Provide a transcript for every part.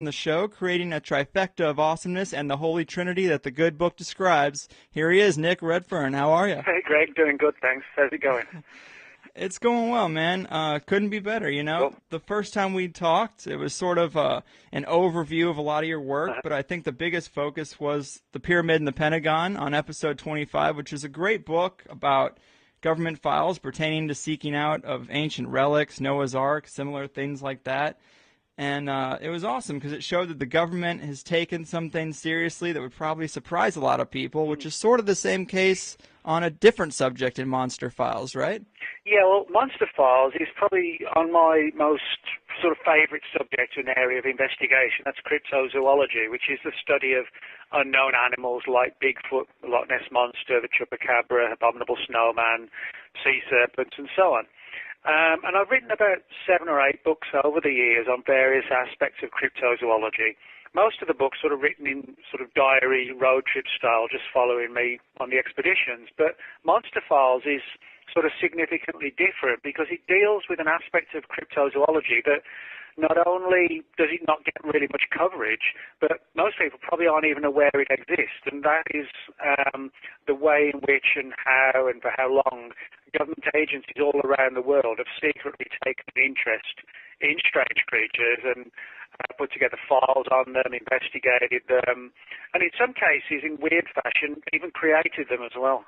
the show, creating a trifecta of awesomeness and the holy trinity that the good book describes. Here he is, Nick Redfern. How are you? Hey, Greg. Doing good, thanks. How's it going? It's going well, man. Couldn't be better, you know. Cool. The first time we talked, it was sort of an overview of a lot of your work, but I think the biggest focus was The Pyramid and the Pentagon on episode 25, which is a great book about government files pertaining to seeking out of ancient relics, Noah's Ark, similar things like that. And it was awesome because it showed that the government has taken some things seriously that would probably surprise a lot of people, which is sort of the same case on a different subject in Monster Files, right? Yeah, well, Monster Files is probably on my most sort of favorite subject and area of investigation. That's cryptozoology, which is the study of unknown animals like Bigfoot, the Loch Ness Monster, the chupacabra, abominable snowman, sea serpents, and so on. And I've written about 7 or 8 books over the years on various aspects of cryptozoology. Most of the books sort of written in sort of diary, road trip style, just following me on the expeditions. But Monster Files is sort of significantly different because it deals with an aspect of cryptozoology that not only does it not get really much coverage, but most people probably aren't even aware it exists, and that is the way in which and how and for how long government agencies all around the world have secretly taken an interest in strange creatures and put together files on them, investigated them, and in some cases, in weird fashion, even created them as well.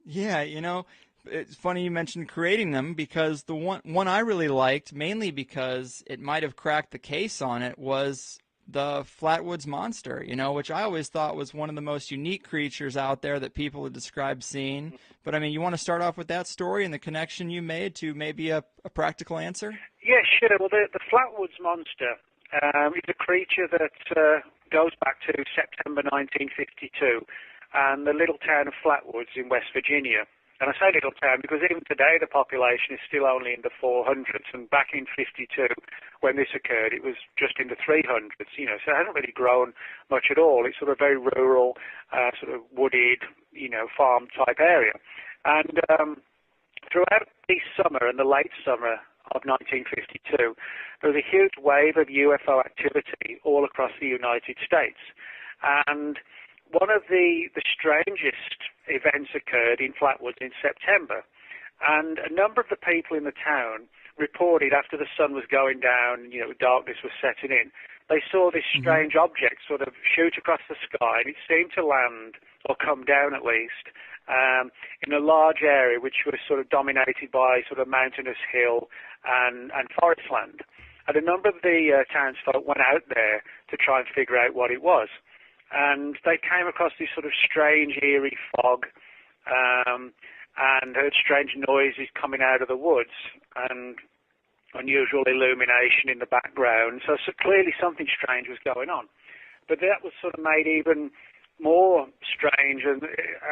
Yeah, you know, it's funny you mentioned creating them because the one I really liked, mainly because it might have cracked the case on it, was the Flatwoods Monster, you know, which I always thought was one of the most unique creatures out there that people had described seeing. But, I mean, you want to start off with that story and the connection you made to maybe a practical answer? Yeah, sure. Well, the Flatwoods Monster is a creature that goes back to September 1952 and the little town of Flatwoods in West Virginia. And I say little town because even today the population is still only in the 400s, and back in 52 when this occurred it was just in the 300s, you know, so it hasn't really grown much at all. It's sort of very rural, sort of wooded, you know, farm type area. And throughout the summer and the late summer of 1952 there was a huge wave of UFO activity all across the United States. And one of the strangest events occurred in Flatwoods in September, and a number of the people in the town reported after the sun was going down, you know, darkness was setting in, they saw this strange object sort of shoot across the sky, and it seemed to land, or come down at least, in a large area which was sort of dominated by sort of mountainous hill and forest land. And a number of the townsfolk went out there to try and figure out what it was. And they came across this sort of strange, eerie fog and heard strange noises coming out of the woods and unusual illumination in the background. So clearly something strange was going on. But that was sort of made even more strange and,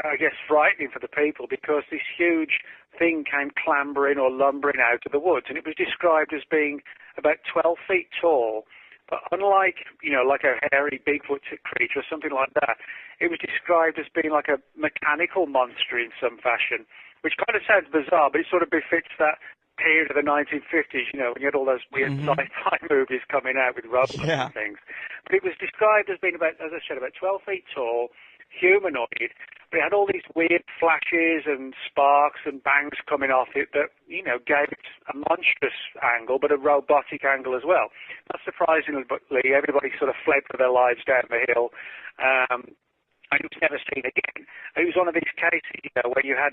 I guess, frightening for the people because this huge thing came clambering or lumbering out of the woods. And it was described as being about 12 feet tall. But unlike, you know, like a hairy Bigfoot creature or something like that, it was described as being like a mechanical monster in some fashion, which kind of sounds bizarre, but it sort of befits that period of the 1950s, you know, when you had all those weird sci-fi movies coming out with robots and things. But it was described as being about, as I said, about 12 feet tall, humanoid, but it had all these weird flashes and sparks and bangs coming off it that, you know, gave it a monstrous angle, but a robotic angle as well. Not surprisingly, everybody sort of fled for their lives down the hill, and it was never seen again. It was one of these cases, you know, where you had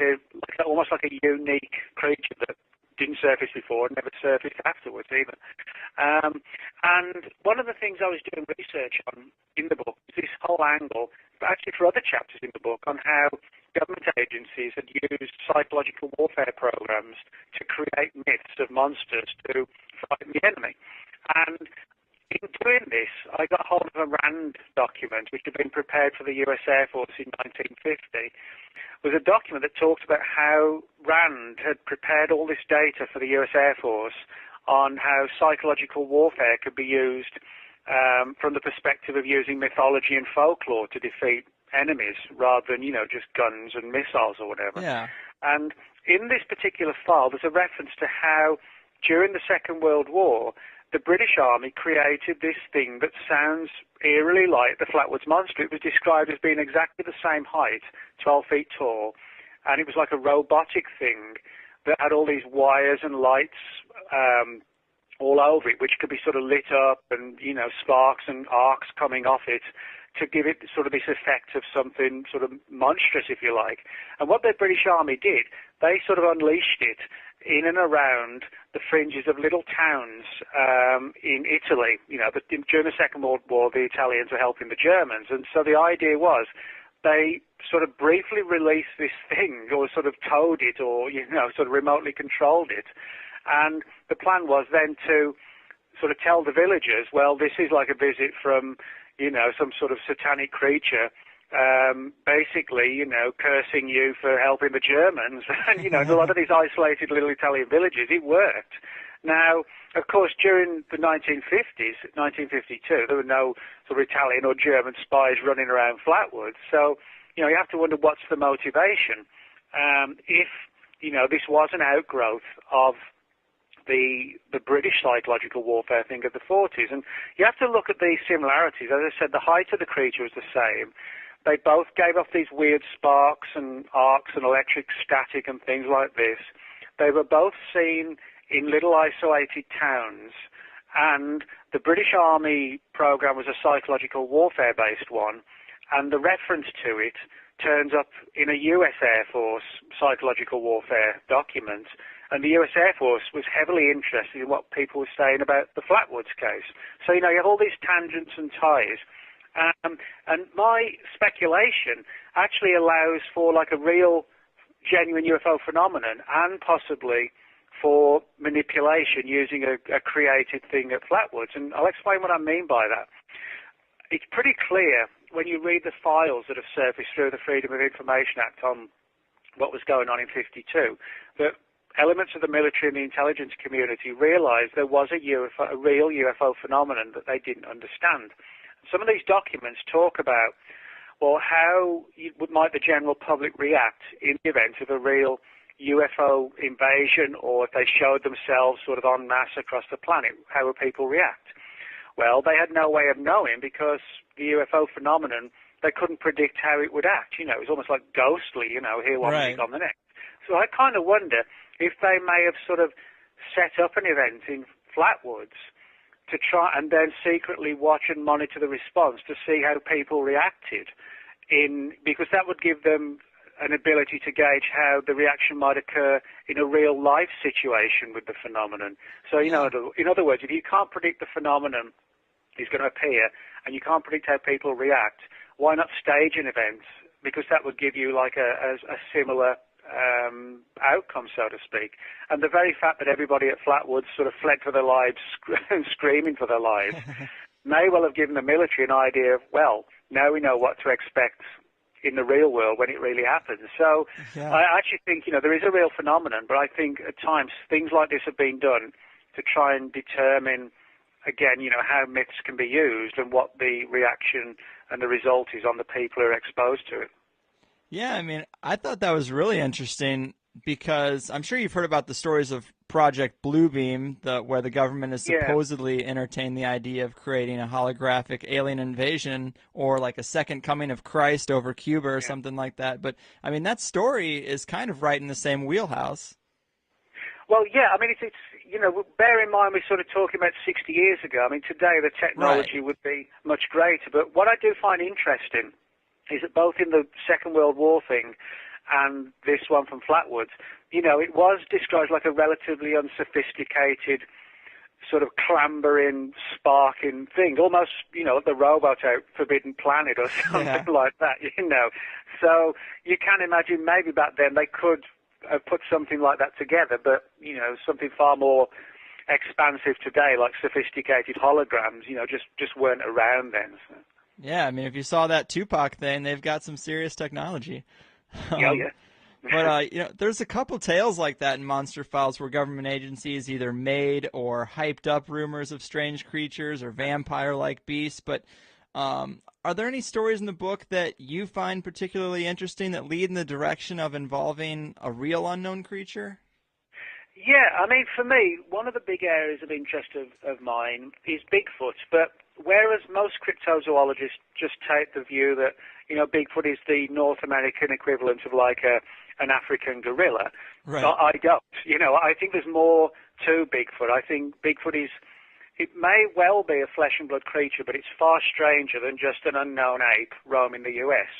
almost like a unique creature that didn't surface before and never surfaced afterwards either. And one of the things I was doing research on in the book was this whole angle, but actually for other chapters in the book, on how government agencies had used psychological warfare programs to create myths of monsters to frighten the enemy. And in doing this, I got hold of a RAND document, which had been prepared for the US Air Force in 1950. It was a document that talked about how RAND had prepared all this data for the US Air Force on how psychological warfare could be used from the perspective of using mythology and folklore to defeat enemies rather than, you know, just guns and missiles or whatever. Yeah. And in this particular file, there's a reference to how during the Second World War, the British Army created this thing that sounds eerily like the Flatwoods Monster. It was described as being exactly the same height, 12 feet tall, and it was like a robotic thing that had all these wires and lights all over it, which could be sort of lit up and, you know, sparks and arcs coming off it to give it sort of this effect of something sort of monstrous, if you like. And what the British Army did, they sort of unleashed it in and around the fringes of little towns in Italy. You know, during the Second World War, the Italians were helping the Germans, and so the idea was they sort of briefly released this thing, or sort of towed it, or, you know, sort of remotely controlled it. And the plan was then to sort of tell the villagers, well, this is like a visit from, you know, some sort of satanic creature, basically, you know, cursing you for helping the Germans. And, you know, in a lot of these isolated little Italian villages, it worked. Now, of course, during the 1950s, 1952, there were no sort of Italian or German spies running around Flatwoods. So, you know, you have to wonder what's the motivation. If, you know, this was an outgrowth of the British psychological warfare thing of the 40s. And you have to look at these similarities. As I said, the height of the creature was the same. They both gave off these weird sparks and arcs and electric static and things like this. They were both seen in little isolated towns. And the British Army program was a psychological warfare-based one. And the reference to it turns up in a US Air Force psychological warfare document. And the US Air Force was heavily interested in what people were saying about the Flatwoods case. So, you know, you have all these tangents and ties. And my speculation actually allows for like a real, genuine UFO phenomenon, and possibly for manipulation using a created thing at Flatwoods. And I'll explain what I mean by that. It's pretty clear when you read the files that have surfaced through the Freedom of Information Act on what was going on in 52, that elements of the military and the intelligence community realized there was a real UFO phenomenon that they didn't understand. Some of these documents talk about, well, how might the general public react in the event of a real UFO invasion, or if they showed themselves sort of en masse across the planet, how would people react? Well, they had no way of knowing, because the UFO phenomenon, they couldn't predict how it would act. You know, it was almost like ghostly, you know, here one week on the next. So I kind of wonder if they may have sort of set up an event in Flatwoods to try and then secretly watch and monitor the response to see how people reacted, because that would give them an ability to gauge how the reaction might occur in a real life situation with the phenomenon. So, you know, in other words, if you can't predict the phenomenon is going to appear and you can't predict how people react, why not stage an event? Because that would give you like a similar outcome, so to speak. And the very fact that everybody at Flatwoods sort of fled for their lives, screaming for their lives, may well have given the military an idea of, well, now we know what to expect in the real world when it really happens. So I actually think, you know, there is a real phenomenon, but I think at times things like this have been done to try and determine, again, you know, how myths can be used and what the reaction and the result is on the people who are exposed to it. Yeah, I mean, I thought that was really interesting, because I'm sure you've heard about the stories of Project Bluebeam, where the government has supposedly entertained the idea of creating a holographic alien invasion, or like a second coming of Christ over Cuba or something like that. But, I mean, that story is kind of right in the same wheelhouse. Well, yeah, I mean, it's you know, bear in mind we're sort of talking about 60 years ago. I mean, today the technology would be much greater. But what I do find interesting is that both in the Second World War thing and this one from Flatwoods, you know, it was described like a relatively unsophisticated sort of clambering, sparking thing, almost, you know, the robot out Forbidden Planet or something like that, you know. So you can imagine maybe back then they could have put something like that together, but, you know, something far more expansive today, like sophisticated holograms, you know, just weren't around then. So. Yeah, I mean, if you saw that Tupac thing, they've got some serious technology. Yeah. But, you know, there's a couple tales like that in Monster Files where government agencies either made or hyped up rumors of strange creatures or vampire-like beasts. But are there any stories in the book that you find particularly interesting that lead in the direction of involving a real unknown creature? Yeah, I mean, for me, one of the big areas of interest of mine is Bigfoot. But whereas most cryptozoologists just take the view that, Bigfoot is the North American equivalent of like an African gorilla, Right. I don't. I think there's more to Bigfoot. I think Bigfoot it may well be a flesh and blood creature, but it's far stranger than just an unknown ape roaming the US.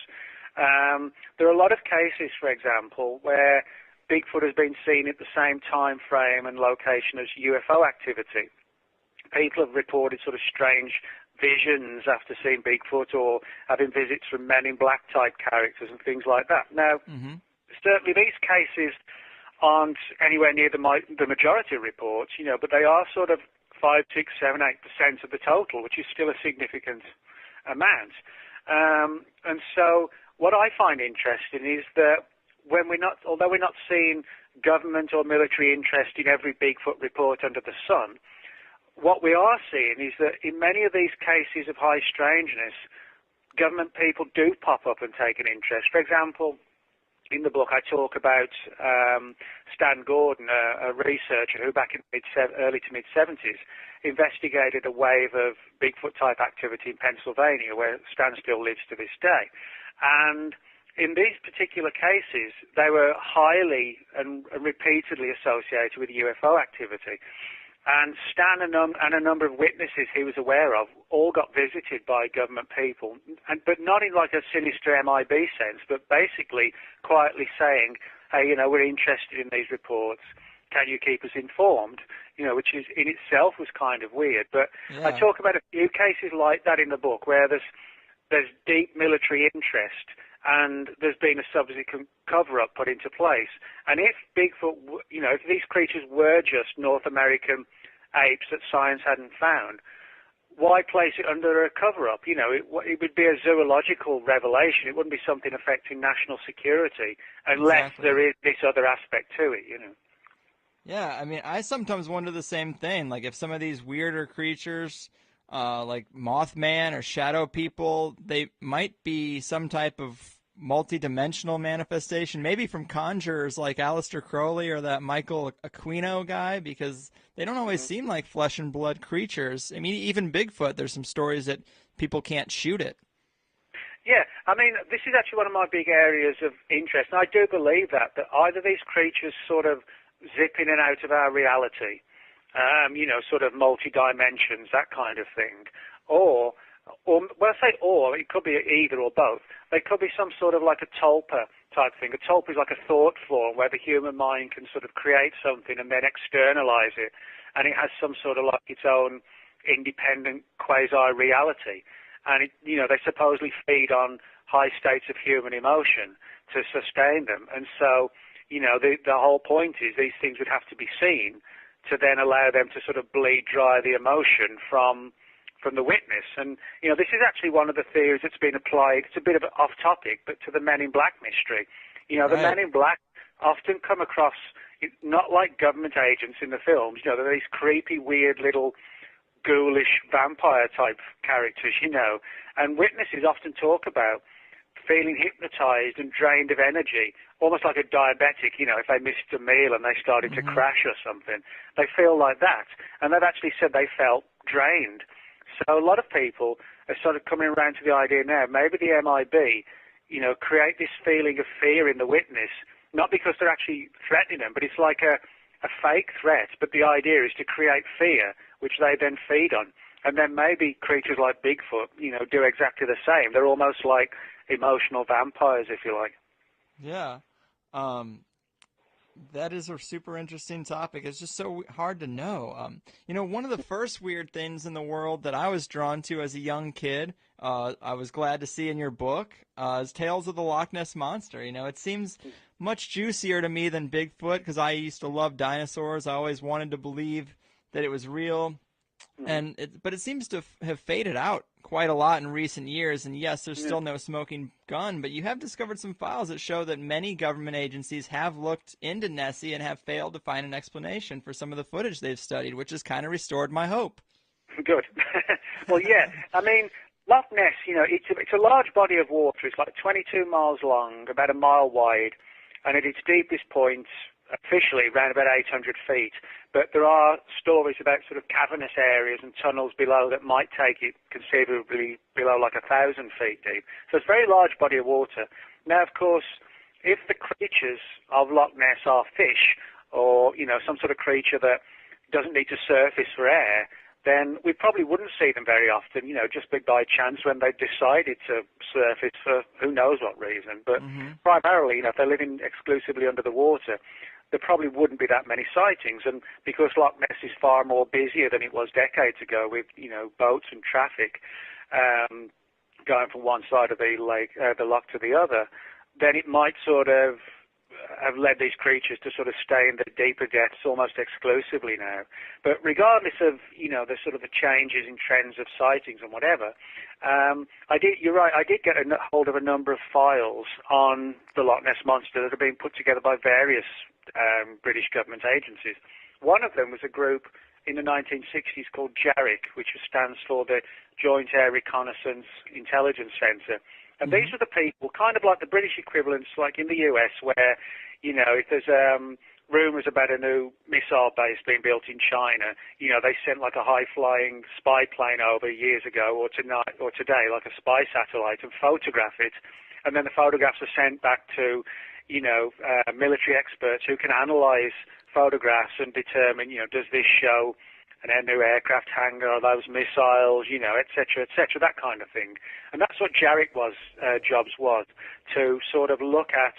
There are a lot of cases, for example, where Bigfoot has been seen at the same time frame and location as UFO activity. People have reported sort of strange visions after seeing Bigfoot or having visits from Men in Black type characters and things like that. Now, certainly these cases aren't anywhere near the majority of reports, but they are sort of 5, 6, 7, 8% of the total, which is still a significant amount. And so what I find interesting is that although we're not seeing government or military interest in every Bigfoot report under the sun, what we are seeing is that in many of these cases of high strangeness, government people do pop up and take an interest. For example, in the book I talk about Stan Gordon, a researcher who back in early to mid-70s investigated a wave of Bigfoot-type activity in Pennsylvania, where Stan still lives to this day. And in these particular cases, they were highly and repeatedly associated with UFO activity. And Stan and a number of witnesses he was aware of all got visited by government people, but not in like a sinister MIB sense, but basically quietly saying, hey, we're interested in these reports. Can you keep us informed? Which is in itself was kind of weird. But yeah. I talk about a few cases like that in the book where there's deep military interest and there's been a subsequent cover-up put into place. And if Bigfoot, if these creatures were just North American apes that science hadn't found, why place it under a cover-up? It would be a zoological revelation. It wouldn't be something affecting national security unless there is this other aspect to it, Yeah, I mean, I sometimes wonder the same thing. Like if some of these weirder creatures, like Mothman or Shadow People, they might be some type of multi-dimensional manifestation, maybe from conjurers like Aleister Crowley or that Michael Aquino guy, because they don't always seem like flesh and blood creatures. I mean, even Bigfoot, there's some stories that people can't shoot it. Yeah, I mean, this is actually one of my big areas of interest, and I do believe that either these creatures sort of zip in and out of our reality, sort of multi-dimensions, that kind of thing, or well, I say or, it could be either or both. They could be some sort of like a tulpa type thing. A tulpa is like a thought form where the human mind can sort of create something and then externalize it, and it has some sort of like its own independent quasi-reality. And, they supposedly feed on high states of human emotion to sustain them. And so, the whole point is these things would have to be seen to then allow them to sort of bleed dry the emotion from the witness. And, this is actually one of the theories that's been applied. It's a bit of an off-topic, but to the Men in Black mystery. The Men in Black often come across not like government agents in the films. They're these creepy, weird little ghoulish vampire-type characters, And witnesses often talk about feeling hypnotized and drained of energy, almost like a diabetic, if they missed a meal and they started to crash or something. They feel like that. And they've actually said they felt drained. So a lot of people are sort of coming around to the idea now, maybe the MIB, create this feeling of fear in the witness, not because they're actually threatening them, but it's like a fake threat, but the idea is to create fear, which they then feed on. And then maybe creatures like Bigfoot, do exactly the same. They're almost like emotional vampires, if you like. Yeah. That is a super interesting topic. It's just so hard to know. One of the first weird things in the world that I was drawn to as a young kid, I was glad to see in your book, is Tales of the Loch Ness Monster. It seems much juicier to me than Bigfoot because I used to love dinosaurs. I always wanted to believe that it was real. But it seems to have faded out quite a lot in recent years. And yes, there's still no smoking gun, but you have discovered some files that show that many government agencies have looked into Nessie and have failed to find an explanation for some of the footage they've studied, which has kind of restored my hope. Good. Well, yeah. I mean, Loch Ness, it's a large body of water. It's like 22 miles long, about a mile wide, and at its deepest point, officially around about 800 feet, but there are stories about sort of cavernous areas and tunnels below that might take it considerably below like 1,000 feet deep. So it's a very large body of water. Now, of course, if the creatures of Loch Ness are fish or, some sort of creature that doesn't need to surface for air, then we probably wouldn't see them very often, just by chance when they decided to surface for who knows what reason. But primarily, if they're living exclusively under the water, there probably wouldn't be that many sightings. And because Loch Ness is far more busier than it was decades ago with, boats and traffic going from one side of the lake, the loch to the other, then it might sort of have led these creatures to sort of stay in the deeper depths almost exclusively now. But regardless of, the sort of the changes in trends of sightings and whatever, you're right, I did get a hold of a number of files on the Loch Ness Monster that have been put together by various British government agencies. One of them was a group in the 1960s called JARIC, which stands for the Joint Air Reconnaissance Intelligence Centre. And these are the people, kind of like the British equivalents, like in the US, where, if there's rumours about a new missile base being built in China, they sent like a high-flying spy plane over years ago, or today, like a spy satellite, and photograph it. And then the photographs are sent back to, military experts who can analyse photographs and determine, does this show a new aircraft hangar, are those missiles, et cetera, that kind of thing. And that's what JARIC jobs was, to sort of look at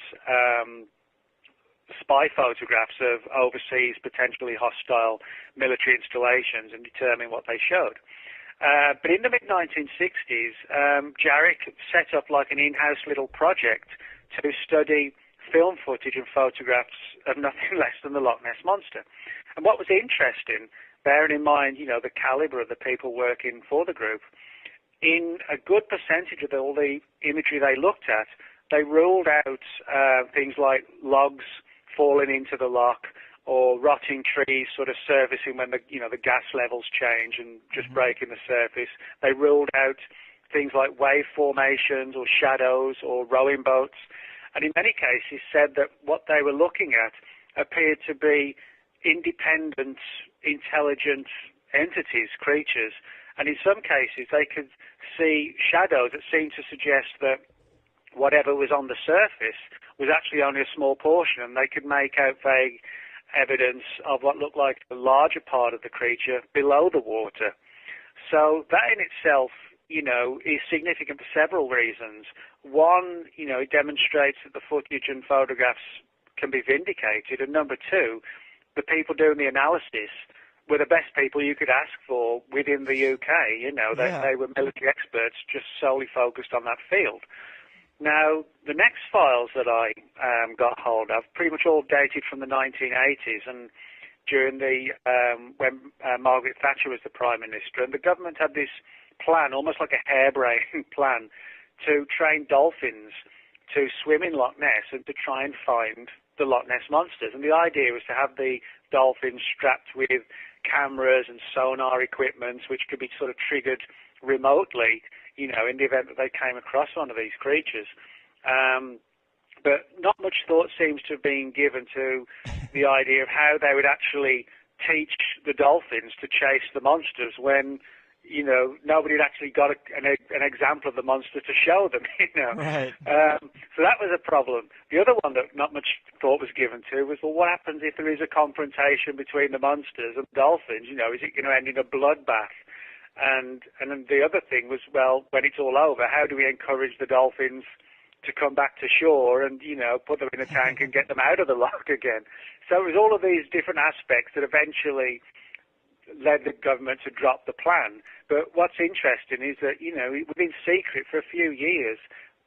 spy photographs of overseas potentially hostile military installations and determine what they showed. But in the mid-1960s, JARIC set up like an in-house little project to study film footage and photographs of nothing less than the Loch Ness Monster. And what was interesting, bearing in mind, the caliber of the people working for the group, in a good percentage of all the imagery they looked at, they ruled out things like logs falling into the loch or rotting trees sort of surfacing when the gas levels change and just breaking the surface. They ruled out things like wave formations or shadows or rowing boats. And in many cases said that what they were looking at appeared to be independent, intelligent entities, creatures, and in some cases they could see shadows that seemed to suggest that whatever was on the surface was actually only a small portion, and they could make out vague evidence of what looked like a larger part of the creature below the water. So that in itself, is significant for several reasons. One, it demonstrates that the footage and photographs can be vindicated, and number two, the people doing the analysis were the best people you could ask for within the UK. They were military experts just solely focused on that field. Now, the next files that I got hold of, pretty much all dated from the 1980s, and during when Margaret Thatcher was the Prime Minister, and the government had this plan, almost like a harebrained plan, to train dolphins to swim in Loch Ness and to try and find the Loch Ness monsters. And the idea was to have the dolphins strapped with cameras and sonar equipment, which could be sort of triggered remotely, in the event that they came across one of these creatures. But not much thought seems to have been given to the idea of how they would actually teach the dolphins to chase the monsters when, nobody had actually got an example of the monster to show them, Right. So that was a problem. The other one that not much thought was given to was, well, what happens if there is a confrontation between the monsters and the dolphins? Is it going to end in a bloodbath? And then the other thing was, well, when it's all over, how do we encourage the dolphins to come back to shore and, put them in a tank and get them out of the loch again? So it was all of these different aspects that eventually led the government to drop the plan. But what's interesting is that, within secret for a few years,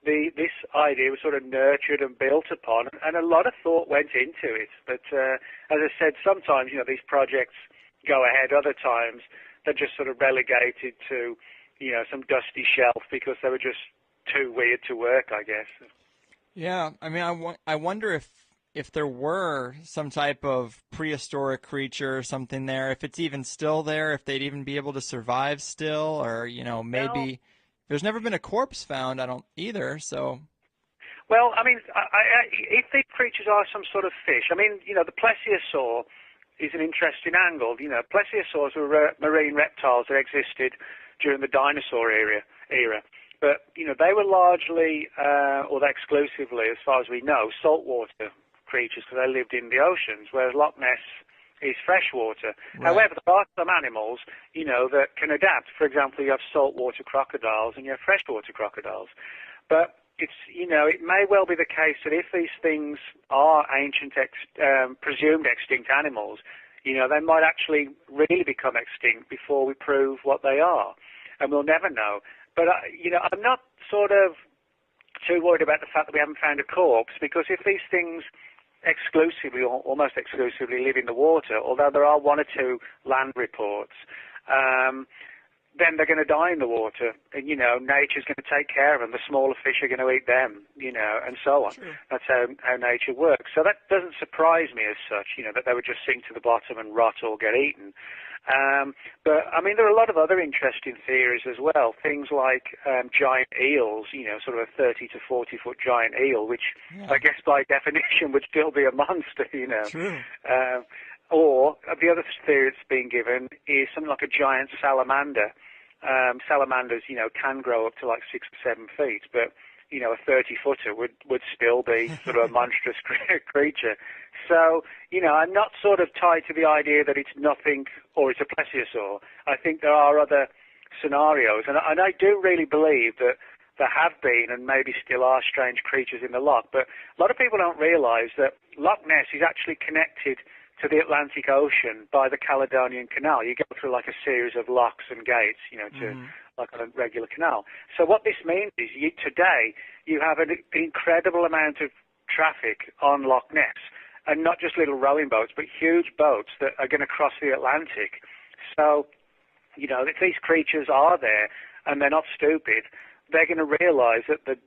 this idea was sort of nurtured and built upon, and a lot of thought went into it. But as I said, sometimes, these projects go ahead, other times they're just sort of relegated to, some dusty shelf because they were just too weird to work, I guess. Yeah, I mean, I wonder if there were some type of prehistoric creature or something there, if it's even still there, if they'd even be able to survive still, or, maybe there's never been a corpse found, I don't either, so. Well, I mean, if these creatures are some sort of fish, I mean, you know, the plesiosaur is an interesting angle. You know, plesiosaurs were marine reptiles that existed during the dinosaur era. But, you know, they were largely, or exclusively, as far as we know, saltwater creatures because they lived in the oceans, whereas Loch Ness is freshwater. Right. However, there are some animals, you know, that can adapt. For example, you have saltwater crocodiles and you have freshwater crocodiles. But it's, you know, it may well be the case that if these things are ancient, presumed extinct animals, you know, they might actually really become extinct before we prove what they are. And we'll never know. But, you know, I'm not sort of too worried about the fact that we haven't found a corpse, because if these things exclusively or almost exclusively live in the water, although there are one or two land reports, then they're going to die in the water, and, you know, nature's going to take care of them. The smaller fish are going to eat them, you know, and so on. Sure. That's how nature works. So that doesn't surprise me as such, you know, that they would just sink to the bottom and rot or get eaten. But, I mean, there are a lot of other interesting theories as well. Things like giant eels, you know, sort of a 30 to 40-foot giant eel, which I guess by definition would still be a monster, you know. True. Or the other theory that's been given is something like a giant salamander. Salamanders, you know, can grow up to like 6 or 7 feet, but, you know, a 30-footer would still be sort of a monstrous creature. So, you know, I'm not sort of tied to the idea that it's nothing or it's a plesiosaur. I think there are other scenarios, and I do really believe that there have been and maybe still are strange creatures in the loch, but a lot of people don't realise that Loch Ness is actually connected to the Atlantic Ocean by the Caledonian Canal. You go through like a series of locks and gates, you know, to like on a regular canal. So what this means is today you have an incredible amount of traffic on Loch Ness, and not just little rowing boats, but huge boats that are going to cross the Atlantic. So, you know, if these creatures are there and they're not stupid, they're going to realise that the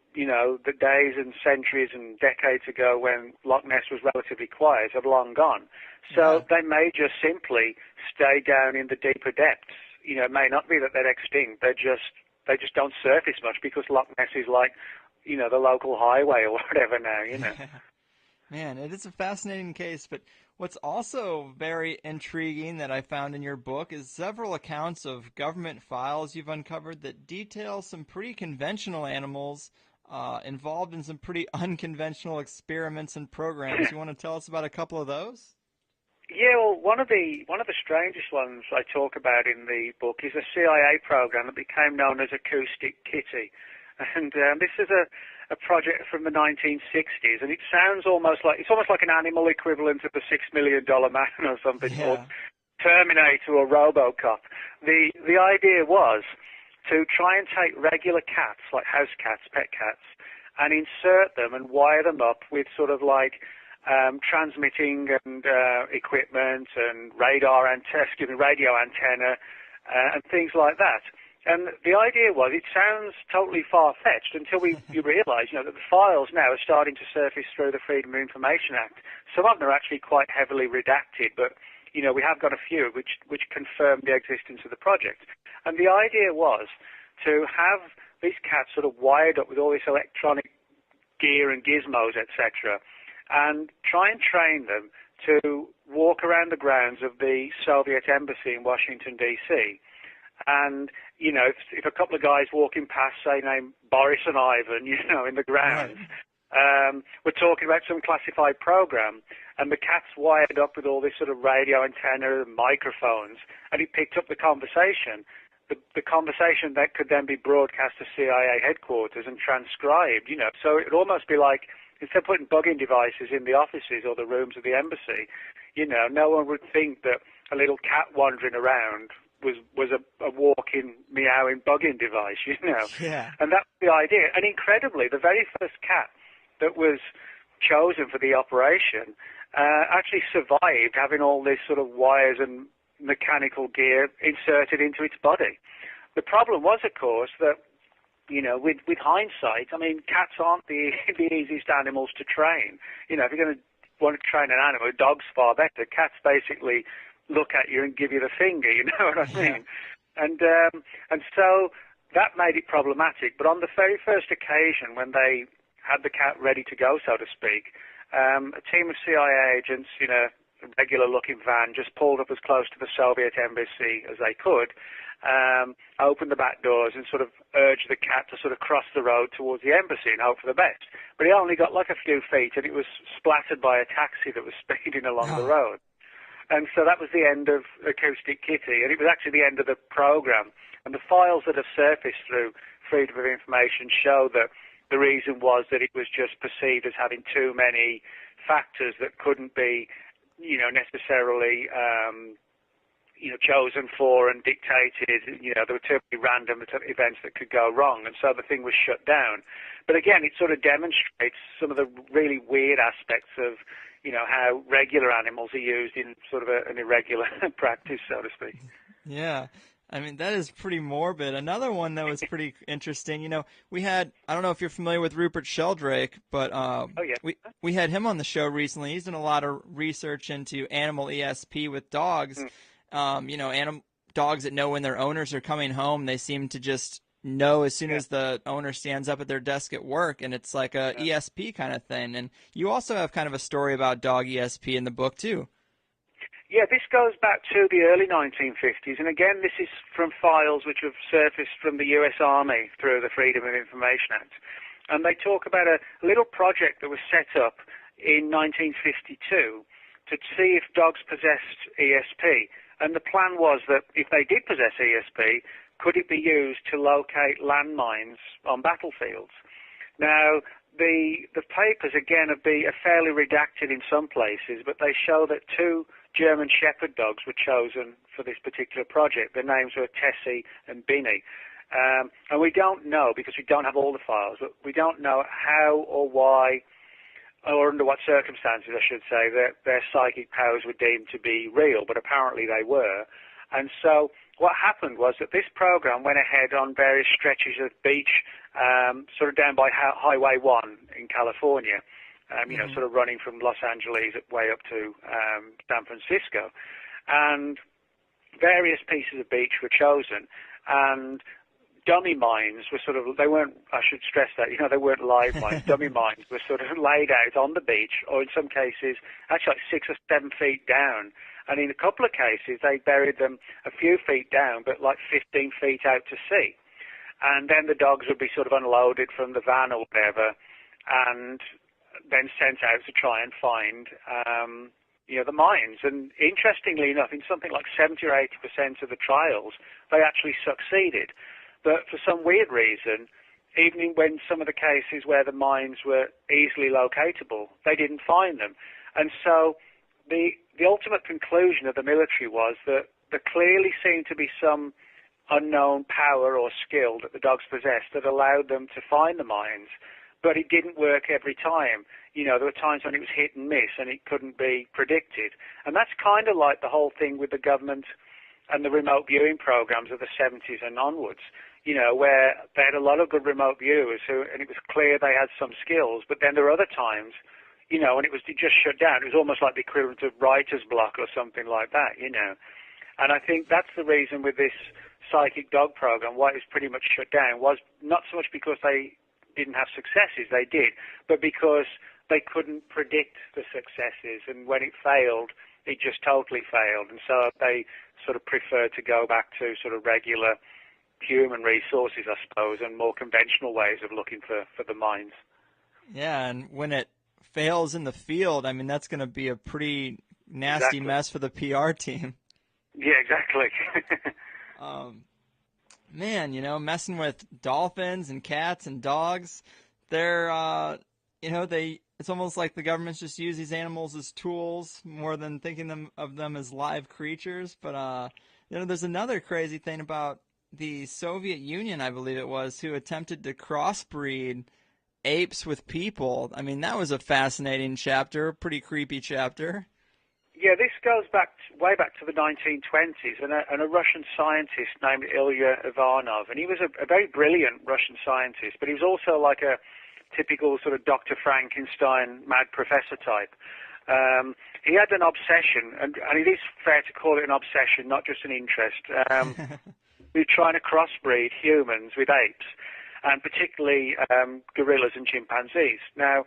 days and centuries and decades ago when Loch Ness was relatively quiet have long gone. So they may just simply stay down in the deeper depths. You know, it may not be that they're extinct. They just don't surface much because Loch Ness is like, you know, the local highway or whatever now, you know. Man, it is a fascinating case, but what's also very intriguing that I found in your book is several accounts of government files you've uncovered that detail some pretty conventional animals involved in some pretty unconventional experiments and programs. You want to tell us about a couple of those? Yeah, well, one of the strangest ones I talk about in the book is a CIA program that became known as Acoustic Kitty. And this is a project from the 1960s, and it sounds almost like an animal equivalent of the $6 Million Man or something, or Terminator or RoboCop. The idea was to try and take regular cats, like house cats, pet cats, and insert them and wire them up with sort of like transmitting and equipment and radio antenna and things like that. And the idea was, it sounds totally far-fetched until you realise, you know, that the files now are starting to surface through the Freedom of Information Act. Some of them are actually quite heavily redacted, but, you know, we have got a few which confirm the existence of the project. And the idea was to have these cats sort of wired up with all this electronic gear and gizmos, etc., and try and train them to walk around the grounds of the Soviet embassy in Washington, D.C., and, you know, if a couple of guys walking past, say, named Boris and Ivan, you know, in the grounds, we're talking about some classified program, and the cat's wired up with all this sort of radio antenna and microphones, and he picked up the conversation. The conversation that could then be broadcast to CIA headquarters and transcribed, you know. So it would almost be like, instead of putting bugging devices in the offices or the rooms of the embassy, you know, no one would think that a little cat wandering around was a walking, meowing, bugging device, you know. Yeah. And that's the idea. And incredibly, the very first cat that was chosen for the operation actually survived having all this sort of wires and mechanical gear inserted into its body. The problem was, of course, that, you know, with hindsight, I mean, cats aren't the easiest animals to train. You know, if you're going to want to train an animal, a dog's far better. Cats basically look at you and give you the finger, you know what I mean? And so that made it problematic. But on the very first occasion when they had the cat ready to go, so to speak, a team of CIA agents in a regular-looking van just pulled up as close to the Soviet embassy as they could, opened the back doors and sort of urged the cat to sort of cross the road towards the embassy and hope for the best. But it only got like a few feet, and it was splattered by a taxi that was speeding along the road. And so that was the end of Acoustic Kitty, and it was actually the end of the program. And the files that have surfaced through Freedom of Information show that the reason was that it was just perceived as having too many factors that couldn't be, necessarily, chosen for and dictated. There were too many random events that could go wrong, and so the thing was shut down. But again, it sort of demonstrates some of the really weird aspects of, how regular animals are used in sort of an irregular practice, so to speak. Yeah. I mean, that is pretty morbid. Another one that was pretty interesting, we had, I don't know if you're familiar with Rupert Sheldrake, but we had him on the show recently. He's done a lot of research into animal ESP with dogs. Dogs that know when their owners are coming home, they seem to just know as soon as the owner stands up at their desk at work, and it's like a ESP kind of thing. And you also have kind of a story about dog ESP in the book, too. Yeah, this goes back to the early 1950s, and again, this is from files which have surfaced from the U.S. Army through the Freedom of Information Act. And they talk about a little project that was set up in 1952 to see if dogs possessed ESP. And the plan was that if they did possess ESP, could it be used to locate landmines on battlefields? Now, the papers, again, are fairly redacted in some places, but they show that two German Shepherd dogs were chosen for this particular project. Their names were Tessie and Binny. And we don't know, because we don't have all the files, but we don't know how or why, or under what circumstances, I should say, that their psychic powers were deemed to be real, but apparently they were. And so what happened was that this program went ahead on various stretches of beach, sort of down by Highway 1 in California, sort of running from Los Angeles way up to San Francisco. And various pieces of beach were chosen, and dummy mines were sort of, they weren't, I should stress that, they weren't live mines. Dummy mines were sort of laid out on the beach, or in some cases, actually like 6 or 7 feet down. And in a couple of cases, they buried them a few feet down, but like 15 feet out to sea. And then the dogs would be sort of unloaded from the van or whatever, and then sent out to try and find, the mines. And interestingly enough, in something like 70 or 80% of the trials, they actually succeeded. But for some weird reason, even when some of the cases where the mines were easily locatable, they didn't find them. And so the ultimate conclusion of the military was that there clearly seemed to be some unknown power or skill that the dogs possessed that allowed them to find the mines, but it didn't work every time. There were times when it was hit and miss and it couldn't be predicted. And that's kind of like the whole thing with the government and the remote viewing programs of the 70s and onwards, where they had a lot of good remote viewers and it was clear they had some skills, but then there were other times, when it just shut down. It was almost like the equivalent of writer's block or something like that, And I think that's the reason with this psychic dog program, why it was pretty much shut down, was not so much because they didn't have successes, they did, but because they couldn't predict the successes, and when it failed, it just totally failed. And so they sort of preferred to go back to sort of regular human resources, I suppose, and more conventional ways of looking for the mines. Yeah, and when it fails in the field, I mean, that's going to be a pretty nasty mess for the PR team. Yeah, exactly. Man, messing with dolphins and cats and dogs, they're, it's almost like the government's just use these animals as tools more than thinking of them as live creatures. But, there's another crazy thing about the Soviet Union, I believe it was, who attempted to crossbreed apes with people. I mean, that was a fascinating chapter, pretty creepy chapter. Yeah, this goes way back to the 1920s, and a Russian scientist named Ilya Ivanov, and he was a very brilliant Russian scientist, but he was also like a typical sort of Dr. Frankenstein mad professor type. He had an obsession, and it is fair to call it an obsession, not just an interest. He was trying to crossbreed humans with apes. and particularly gorillas and chimpanzees. Now,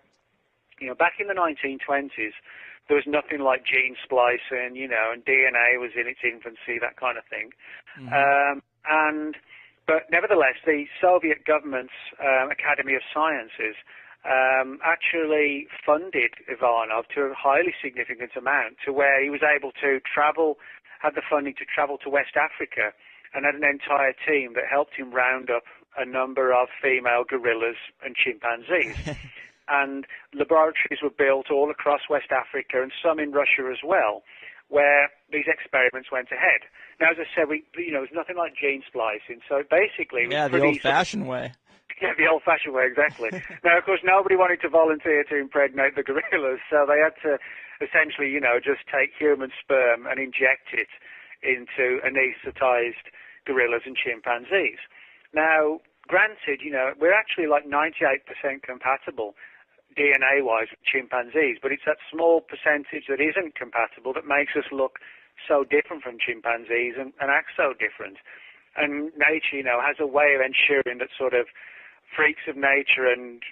back in the 1920s, there was nothing like gene splicing, and DNA was in its infancy, that kind of thing. Mm-hmm. But nevertheless, the Soviet government's Academy of Sciences actually funded Ivanov to a highly significant amount, to where he was able to had the funding to travel to West Africa, and had an entire team that helped him round up a number of female gorillas and chimpanzees. And laboratories were built all across West Africa and some in Russia as well, where these experiments went ahead. Now, as I said, it was nothing like gene splicing, so basically... Yeah, the old-fashioned way. Yeah, the old-fashioned way, exactly. Now, of course, nobody wanted to volunteer to impregnate the gorillas, so they had to essentially, just take human sperm and inject it into anesthetized gorillas and chimpanzees. Now, granted, we're actually like 98% compatible DNA-wise with chimpanzees, but it's that small percentage that isn't compatible that makes us look so different from chimpanzees and act so different. And nature, has a way of ensuring that sort of freaks of nature and,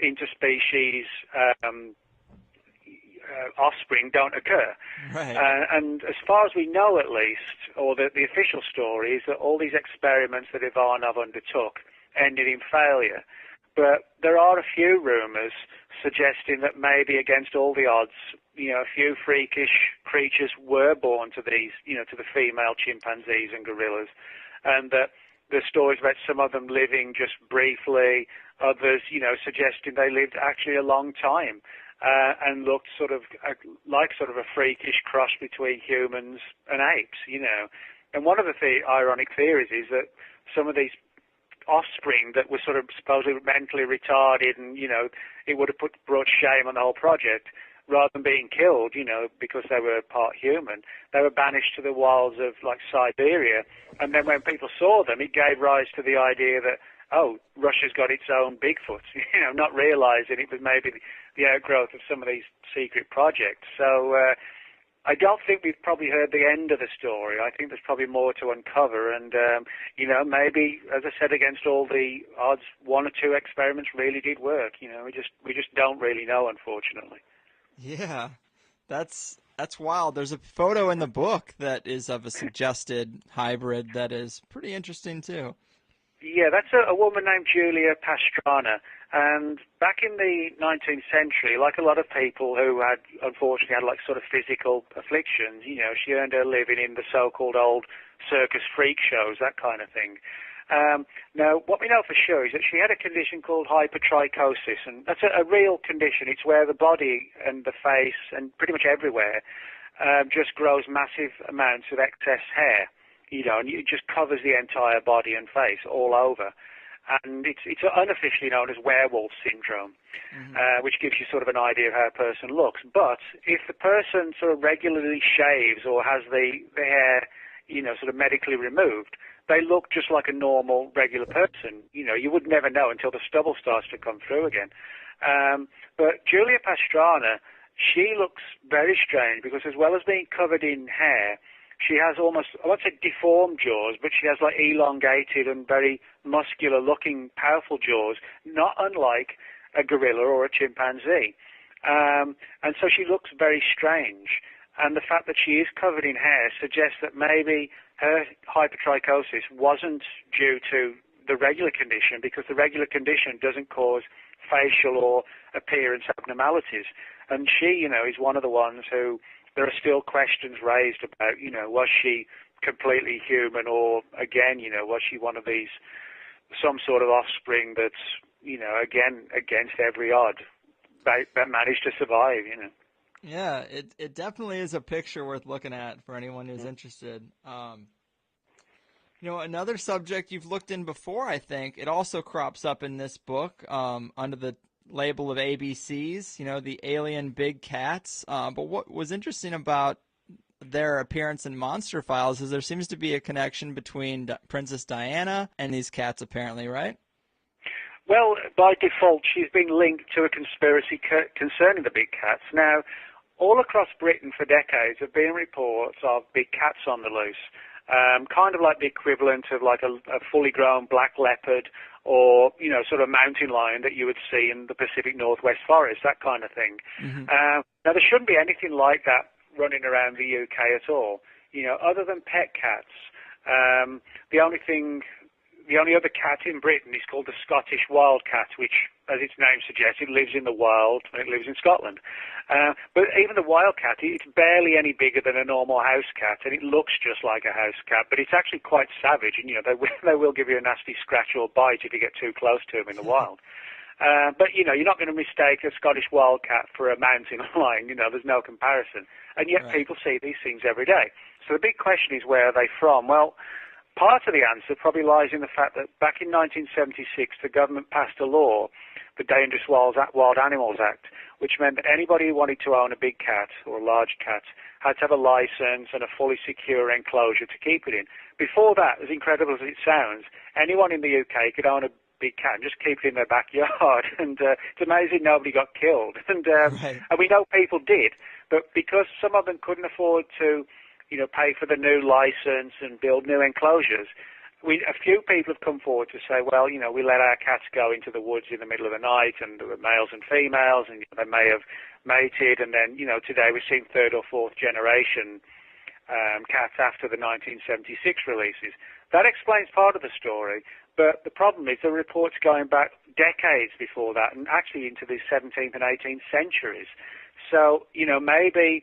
interspecies offspring don't occur. Right. And as far as we know, at least, or the official story is that all these experiments that Ivanov undertook ended in failure. But there are a few rumours suggesting that maybe against all the odds, a few freakish creatures were born to these, to the female chimpanzees and gorillas, and that there's stories about some of them living just briefly, others, suggesting they lived actually a long time, and looked sort of like a freakish cross between humans and apes, And one of the ironic theories is that some of these offspring that were sort of supposedly mentally retarded and, it would have brought shame on the whole project, rather than being killed, because they were part human, they were banished to the wilds of, like, Siberia. And then when people saw them, it gave rise to the idea that, oh, Russia's got its own Bigfoot, not realizing it was maybe the outgrowth of some of these secret projects. So I don't think we've probably heard the end of the story. I think there's probably more to uncover. And, maybe, as I said, against all the odds, one or two experiments really did work. We just don't really know, unfortunately. Yeah, that's wild. There's a photo in the book that is of a suggested hybrid that is pretty interesting, too. Yeah, that's a woman named Julia Pastrana. And back in the 19th century, like a lot of people who had, unfortunately, had like sort of physical afflictions, she earned her living in the so-called old circus freak shows, that kind of thing. Now, what we know for sure is that she had a condition called hypertrichosis, and that's a real condition. It's where the body and the face and pretty much everywhere just grows massive amounts of excess hair, and it just covers the entire body and face all over. And it's unofficially known as werewolf syndrome, which gives you sort of an idea of how a person looks. But if the person sort of regularly shaves or has the hair, sort of medically removed, they look just like a normal, regular person. You would never know until the stubble starts to come through again. But Julia Pastrana, she looks very strange because as well as being covered in hair, she has almost, I won't say deformed jaws, but she has like elongated and very muscular-looking, powerful jaws, not unlike a gorilla or a chimpanzee. And so she looks very strange. And the fact that she is covered in hair suggests that maybe her hypertrichosis wasn't due to the regular condition, because the regular condition doesn't cause facial or appearance abnormalities. And she, is one of the ones who there are still questions raised about, was she completely human, or again, was she one of these, some sort of offspring that's, again, against every odd, that managed to survive, Yeah, it definitely is a picture worth looking at for anyone who's interested. Another subject you've looked in before, I think, it also crops up in this book under the label of ABCs, the alien big cats. But what was interesting about their appearance in Monster Files is there seems to be a connection between Princess Diana and these cats, apparently, right? Well, by default, she's been linked to a conspiracy concerning the big cats. Now, all across Britain for decades have been reports of big cats on the loose. kind of like the equivalent of like a fully grown black leopard or, you know, sort of mountain lion that you would see in the Pacific Northwest forest, that kind of thing. Now, there shouldn't be anything like that running around the UK at all. You know, other than pet cats, the only other cat in Britain is called the Scottish wildcat, which, as its name suggests, it lives in the wild and it lives in Scotland. But even the wildcat, it's barely any bigger than a normal house cat, and it looks just like a house cat, but it's actually quite savage, and, you know, they will give you a nasty scratch or bite if you get too close to them in the wild. But, you know, you're not going to mistake a Scottish wildcat for a mountain lion. You know, there's no comparison. And yet people see these things every day. So the big question is, where are they from? Well, part of the answer probably lies in the fact that back in 1976, the government passed a law, the Dangerous Wild Animals Act, which meant that anybody who wanted to own a big cat or a large cat had to have a license and a fully secure enclosure to keep it in. Before that, as incredible as it sounds, anyone in the UK could own a big cat and just keep it in their backyard. And it's amazing nobody got killed. And we know people did, but because some of them couldn't afford to, you know, pay for the new license and build new enclosures, a few people have come forward to say, well, you know, we let our cats go into the woods in the middle of the night, and there were males and females, and they may have mated, and then, you know, today we've seen third or fourth generation cats after the 1976 releases. That explains part of the story, but the problem is the reports going back decades before that, and actually into the 17th and 18th centuries. So, you know, maybe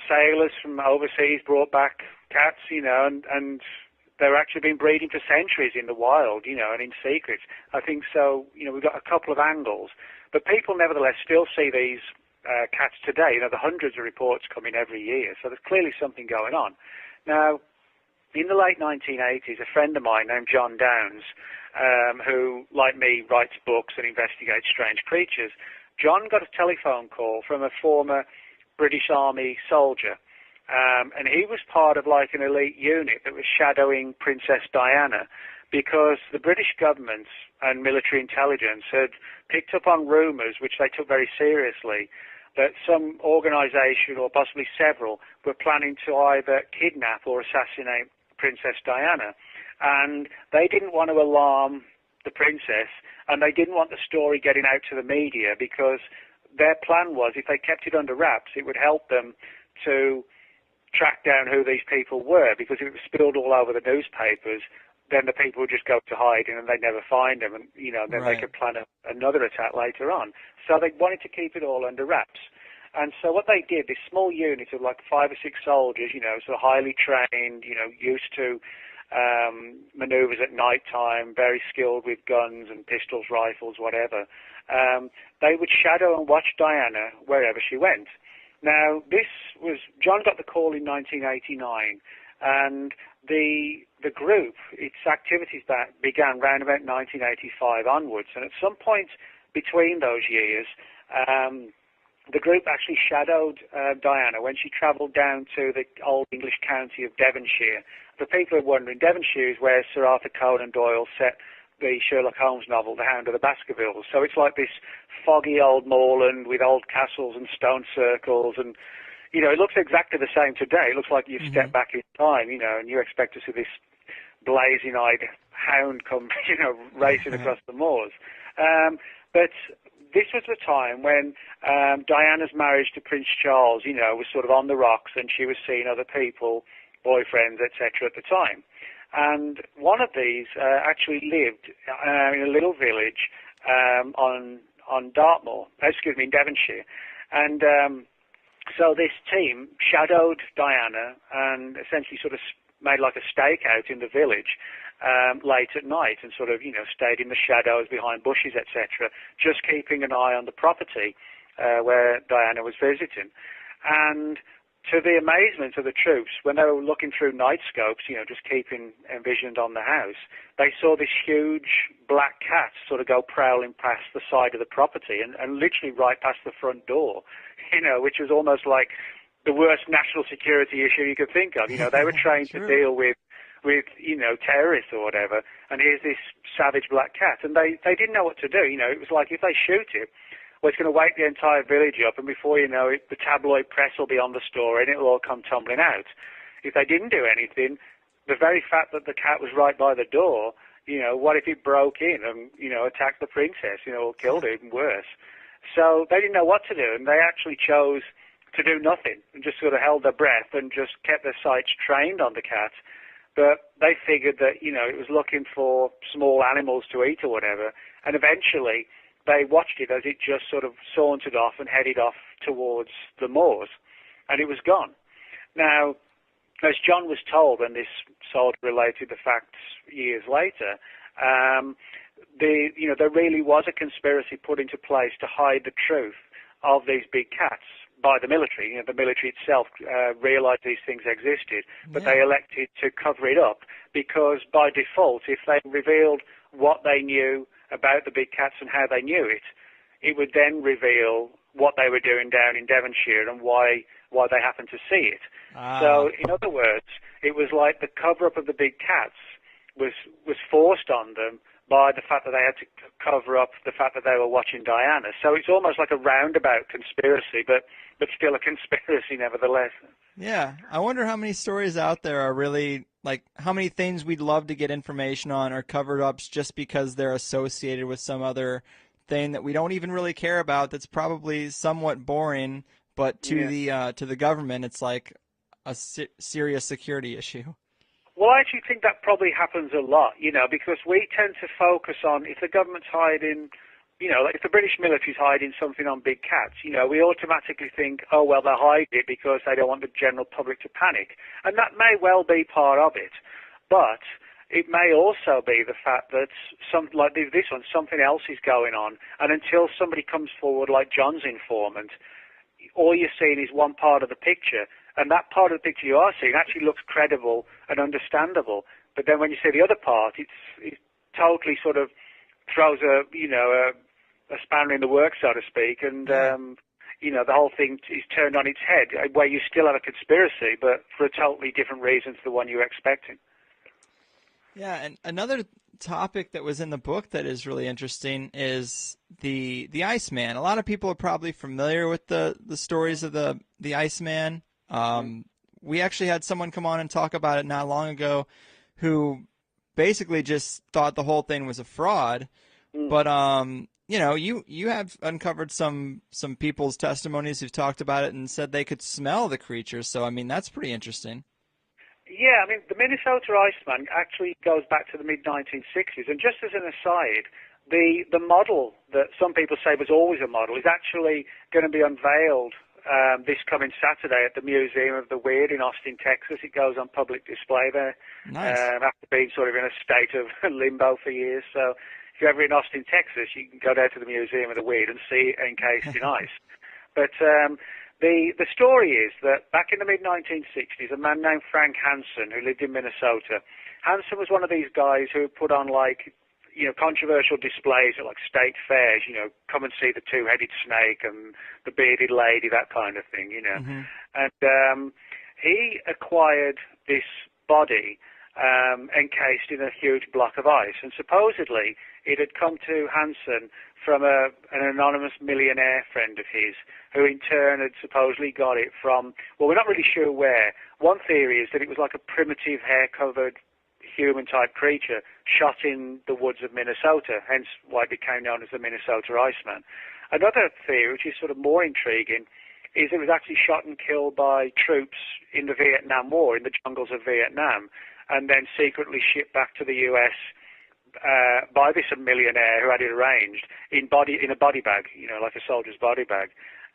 sailors from overseas brought back cats, you know, and they've actually been breeding for centuries in the wild, you know, and in secret. I think so. You know, we've got a couple of angles, but people nevertheless still see these cats today. You know, the hundreds of reports coming every year, so there's clearly something going on. Now, in the late 1980s, a friend of mine named John Downes, who, like me, writes books and investigates strange creatures, John got a telephone call from a former British Army soldier. And he was part of like an elite unit that was shadowing Princess Diana, because the British government and military intelligence had picked up on rumours, which they took very seriously, that some organisation, or possibly several, were planning to either kidnap or assassinate Princess Diana. And they didn't want to alarm the princess, and they didn't want the story getting out to the media, because their plan was, if they kept it under wraps, it would help them to track down who these people were, because if it was spilled all over the newspapers, then the people would just go to hiding and they'd never find them, and, you know, then they could plan another attack later on. So they wanted to keep it all under wraps. And so what they did, this small unit of like 5 or 6 soldiers, you know, so highly trained, you know, used to maneuvers at night time, very skilled with guns and pistols, rifles, whatever, they would shadow and watch Diana wherever she went. Now, John got the call in 1989, and the group, its activities began around about 1985 onwards, and at some point between those years, the group actually shadowed Diana when she travelled down to the old English county of Devonshire. For people who are wondering, Devonshire is where Sir Arthur Conan Doyle set the Sherlock Holmes novel, The Hound of the Baskervilles. So it's like this foggy old moorland with old castles and stone circles, and, you know, it looks exactly the same today. It looks like you've stepped back in time, you know, and you expect to see this blazing-eyed hound come, you know, racing across the moors. But this was the time when Diana's marriage to Prince Charles, you know, was sort of on the rocks, and she was seeing other people, boyfriends, etc. at the time. And one of these actually lived in a little village on Dartmoor, in Devonshire. And so this team shadowed Diana and essentially sort of made like a stakeout in the village late at night, and sort of, you know, stayed in the shadows behind bushes, etc., just keeping an eye on the property where Diana was visiting. And to the amazement of the troops, when they were looking through night scopes, you know, just keeping envisioned on the house, they saw this huge black cat sort of go prowling past the side of the property and literally right past the front door, you know, which was almost like the worst national security issue you could think of. You know, they were trained to deal with, you know, terrorists or whatever, and here's this savage black cat, and they didn't know what to do. You know, it was like, if they shoot it, well, it's going to wake the entire village up, and before you know it, the tabloid press will be on the story, and it will all come tumbling out. If they didn't do anything, the very fact that the cat was right by the door, what if it broke in and, attacked the princess, or killed her, even worse. So they didn't know what to do, and they actually chose to do nothing and just sort of held their breath and just kept their sights trained on the cat. But they figured that, it was looking for small animals to eat or whatever, and eventually they watched it as it just sort of sauntered off and headed off towards the moors, and it was gone. Now, as John was told, and this soldier related the facts years later, there really was a conspiracy put into place to hide the truth of these big cats by the military. The military itself realized these things existed, but they elected to cover it up because by default, if they revealed what they knew about the big cats and how they knew it, it would then reveal what they were doing down in Devonshire and why they happened to see it. So, in other words, it was like the cover-up of the big cats was forced on them by the fact that they had to cover up the fact that they were watching Diana. So it's almost like a roundabout conspiracy, but still a conspiracy nevertheless. Yeah, I wonder how many stories out there are really, like, how many things we'd love to get information on are covered ups just because they're associated with some other thing that we don't even really care about that's probably somewhat boring, but to the government it's like a serious security issue. Well, I actually think that probably happens a lot, because we tend to focus on if the government's hiding, like if the British military's hiding something on big cats, we automatically think, oh, well, they're hiding it because they don't want the general public to panic. And that may well be part of it. But it may also be the fact that, like this one, something else is going on. And until somebody comes forward like John's informant, all you're seeing is one part of the picture. And that part of the picture you are seeing actually looks credible and understandable. But then when you see the other part, it totally sort of throws a spanner in the works, so to speak. And, the whole thing is turned on its head, where you still have a conspiracy, but for a totally different reason to the one you were expecting. Yeah, and another topic that was in the book that is really interesting is the Iceman. A lot of people are probably familiar with the stories of the Iceman. We actually had someone come on and talk about it not long ago who basically just thought the whole thing was a fraud. But you have uncovered some people's testimonies who've talked about it and said they could smell the creature. So I mean, that's pretty interesting. Yeah, I mean, the Minnesota Iceman actually goes back to the mid-1960s. And just as an aside, the model that some people say was always a model is actually going to be unveiled this coming Saturday at the Museum of the Weird in Austin, Texas. It goes on public display there. Nice. After being sort of in a state of limbo for years. So if you're ever in Austin, Texas, you can go down to the Museum of the Weird and see it encased in ice. But the story is that back in the mid-1960s, a man named Frank Hansen, who lived in Minnesota, Hansen was one of these guys who put on, like, controversial displays at, like, state fairs, come and see the two-headed snake and the bearded lady, that kind of thing, Mm-hmm. And he acquired this body encased in a huge block of ice, and supposedly it had come to Hansen from an anonymous millionaire friend of his, who in turn had supposedly got it from, well, we're not really sure where. One theory is that it was like a primitive hair-covered human-type creature shot in the woods of Minnesota, hence why it became known as the Minnesota Iceman. Another theory, which is sort of more intriguing, is it was actually shot and killed by troops in the Vietnam War, in the jungles of Vietnam, and then secretly shipped back to the U.S. By this millionaire who had it arranged in a body bag, like a soldier's body bag,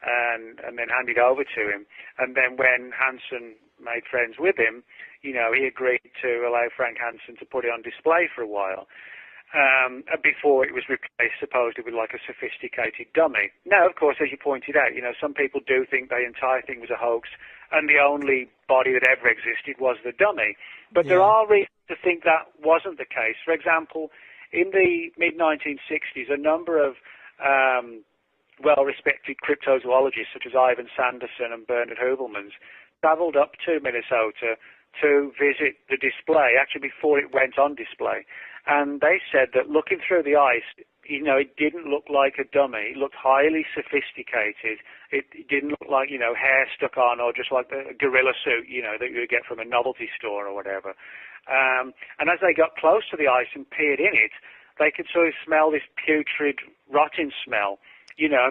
and then handed over to him. And then when Hansen made friends with him, he agreed to allow Frank Hansen to put it on display for a while, before it was replaced supposedly with like a sophisticated dummy. Now, of course, as you pointed out, some people do think the entire thing was a hoax, and the only body that ever existed was the dummy. But there are reasons to think that wasn't the case. For example, in the mid-1960s, a number of well-respected cryptozoologists, such as Ivan Sanderson and Bernard Hubelmans, traveled up to Minnesota to visit the display, actually before it went on display. And they said that looking through the ice, it didn't look like a dummy. It looked highly sophisticated. It didn't look like, hair stuck on or just like a gorilla suit, that you would get from a novelty store or whatever. And as they got close to the ice and peered in it, they could sort of smell this putrid, rotting smell,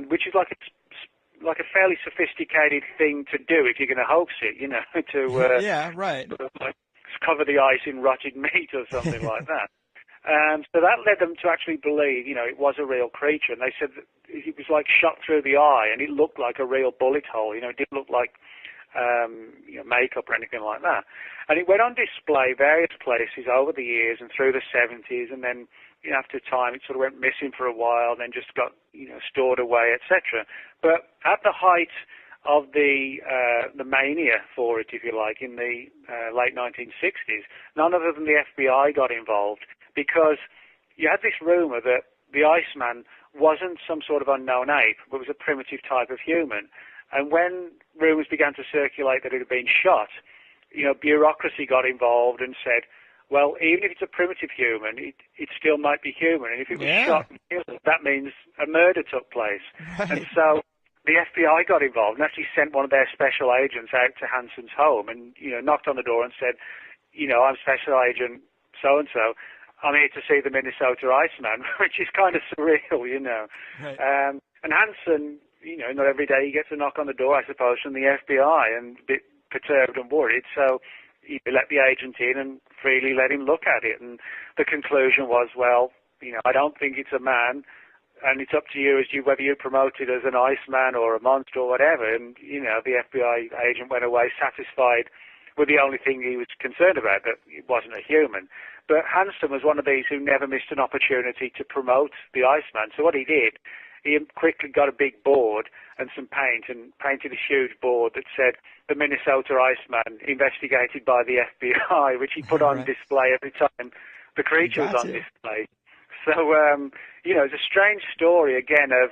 which is like a fairly sophisticated thing to do if you're going to hoax it, to yeah, right. like cover the ice in rotted meat or something like that. So that led them to actually believe, it was a real creature. And they said that it was like shot through the eye, and it looked like a real bullet hole. It didn't look like makeup or anything like that. And it went on display various places over the years and through the 70s, and then after time it sort of went missing for a while, and then just got stored away, etc. But at the height of the mania for it, if you like, in the late 1960s, none other than the FBI got involved, because you had this rumor that the Iceman wasn't some sort of unknown ape, but was a primitive type of human. And when rumors began to circulate that it had been shot, bureaucracy got involved and said, well, even if it's a primitive human, it still might be human. And if it was shot and killed, that means a murder took place. Right. And so the FBI got involved and actually sent one of their special agents out to Hansen's home and, knocked on the door and said, I'm Special Agent so-and-so. I'm here to see the Minnesota Iceman, which is kind of surreal, Right. And Hansen, not every day he gets a knock on the door, I suppose, from the FBI, and a bit perturbed and worried. So he let the agent in and freely let him look at it. And the conclusion was, well, I don't think it's a man, and it's up to you as to whether you promote it as an Iceman or a monster or whatever. And, the FBI agent went away satisfied with the only thing he was concerned about, that it wasn't a human. But Hansen was one of these who never missed an opportunity to promote the Iceman. So what he did, he quickly got a big board and some paint and painted a huge board that said, the Minnesota Iceman, investigated by the FBI, which he put on display every time the creature was on display. So, it's a strange story, again, of